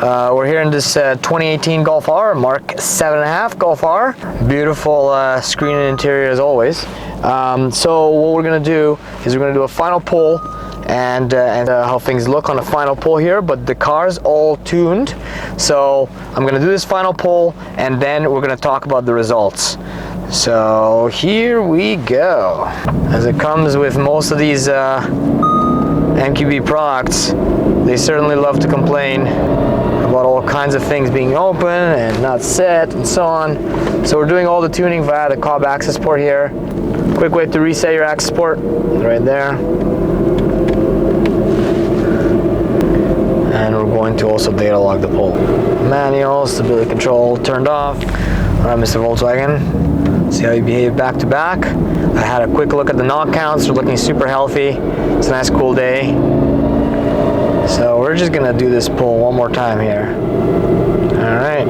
We're here in this 2018 Golf R, Mk7.5 Golf R. Beautiful screen and interior as always. So what we're gonna do is we're gonna do a final pull and how things look on a final pull here, but the car's all tuned. So I'm gonna do this final pull and then we're gonna talk about the results. So here we go. As it comes with most of these MQB products, they certainly love to complain about all kinds of things being open and not set and so on. So we're doing all the tuning via the COBB Accessport here. Quick way to reset your Accessport, right there. And we're going to also data log the pull. Manual, stability control turned off. All right, Mr. Volkswagen. See how you behave back to back. I had a quick look at the knock counts. They're looking super healthy. It's a nice cool day. So we're just gonna do this pull one more time here. All right.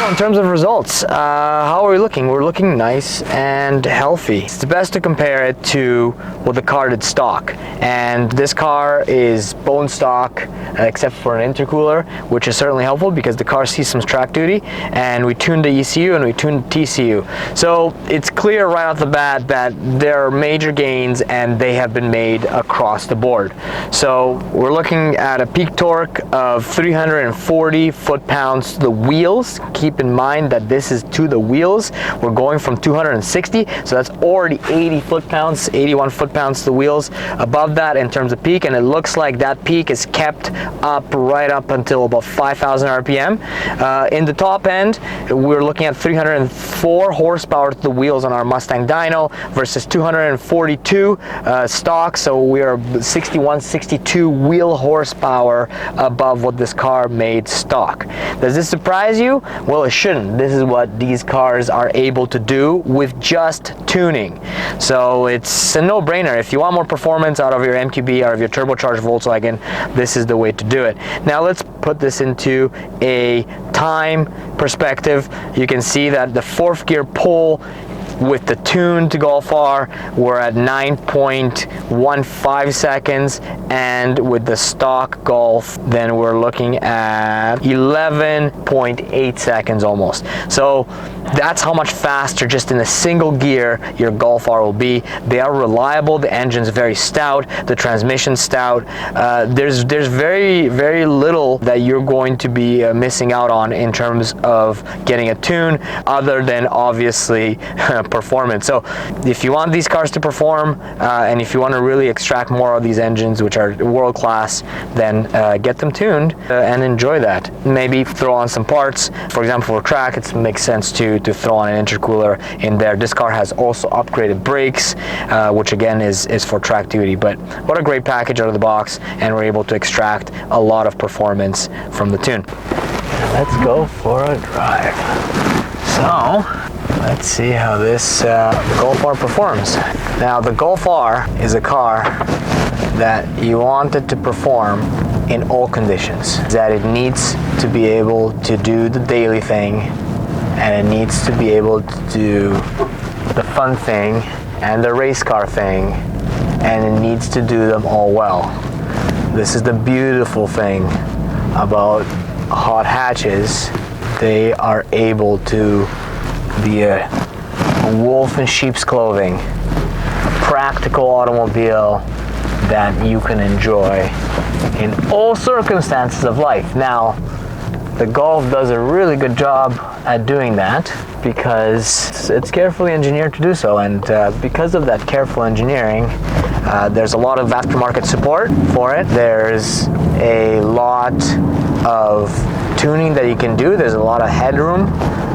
In terms of results, how are we looking? We're looking nice and healthy. It's the best to compare it to what the car did stock. And this car is bone stock, except for an intercooler, which is certainly helpful because the car sees some track duty. And we tuned the ECU and we tuned the TCU. So it's clear right off the bat that there are major gains and they have been made across the board. So we're looking at a peak torque of 340 foot-pounds to the wheels. Keep in mind that this is to the wheels. We're going from 260, so that's already 80 foot-pounds, 81 foot-pounds to the wheels above that in terms of peak, and it looks like that peak is kept up right up until about 5,000 RPM. In the top end, we're looking at 304 horsepower to the wheels on our Mustang Dyno versus 242 stock, so we are 61, 62 wheel horsepower above what this car made stock. Does this surprise you? Well, it shouldn't. This is what these cars are able to do with just tuning. So it's a no-brainer. If you want more performance out of your MQB, out of your turbocharged Volkswagen, this is the way to do it. Now let's put this into a time perspective. You can see that the fourth gear pull with the tuned Golf R, we're at 9.15 seconds, and with the stock Golf, then we're looking at 11.8 seconds almost. So that's how much faster just in a single gear your Golf R will be. They are reliable, the engine's very stout, the transmission's stout. There's very, very little that you're going to be missing out on in terms of getting a tune, other than obviously performance. So if you want these cars to perform and if you want to really extract more of these engines, which are world class, then get them tuned and enjoy that. Maybe throw on some parts. For example, for track, it makes sense to throw on an intercooler in there. This car has also upgraded brakes, which again is for track duty. But what a great package out of the box, and we're able to extract a lot of performance from the tune. Let's go for a drive. So let's see how this Golf R performs. Now the Golf R is a car that you want it to perform in all conditions. That it needs to be able to do the daily thing, and it needs to be able to do the fun thing and the race car thing, and it needs to do them all well. This is the beautiful thing about hot hatches. They are able to be a wolf in sheep's clothing, a practical automobile that you can enjoy in all circumstances of life. Now, the Golf does a really good job at doing that because it's carefully engineered to do so, and because of that careful engineering, there's a lot of aftermarket support for it. There's a lot of tuning that you can do. There's a lot of headroom.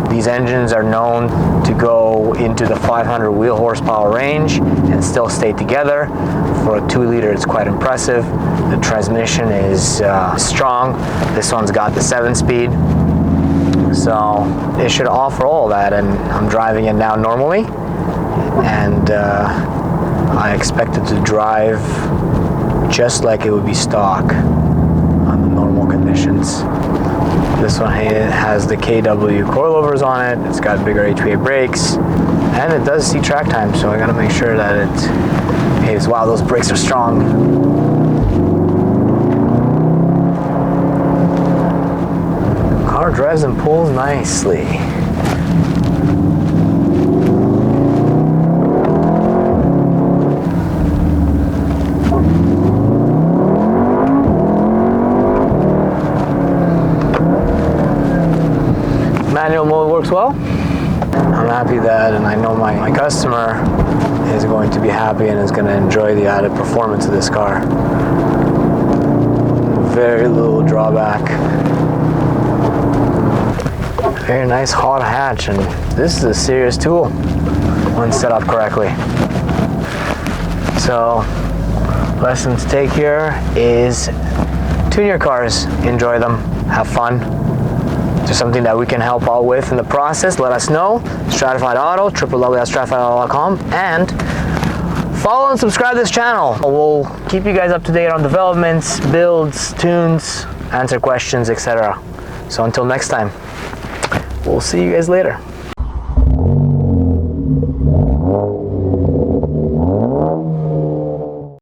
These engines are known to go into the 500 wheel horsepower range and still stay together. For a 2-liter, it's quite impressive. The transmission is strong. This one's got the 7-speed. So it should offer all that, and I'm driving it now normally. And I expect it to drive just like it would be stock on the normal conditions. This one has the KW Coilovers on it. It's got bigger HPA brakes, and it does see track time, so I gotta make sure that it behaves. Wow, those brakes are strong. Car drives and pulls nicely. Manual mode works well. I'm happy that, and I know my customer is going to be happy and is going to enjoy the added performance of this car. Very little drawback. Very nice hot hatch, and this is a serious tool when set up correctly. So, lesson to take here is tune your cars, enjoy them, have fun. If there's something that we can help out with in the process, let us know. Stratified Auto, www.stratifiedauto.com, and follow and subscribe to this channel. We'll keep you guys up to date on developments, builds, tunes, answer questions, etc. So until next time, we'll see you guys later.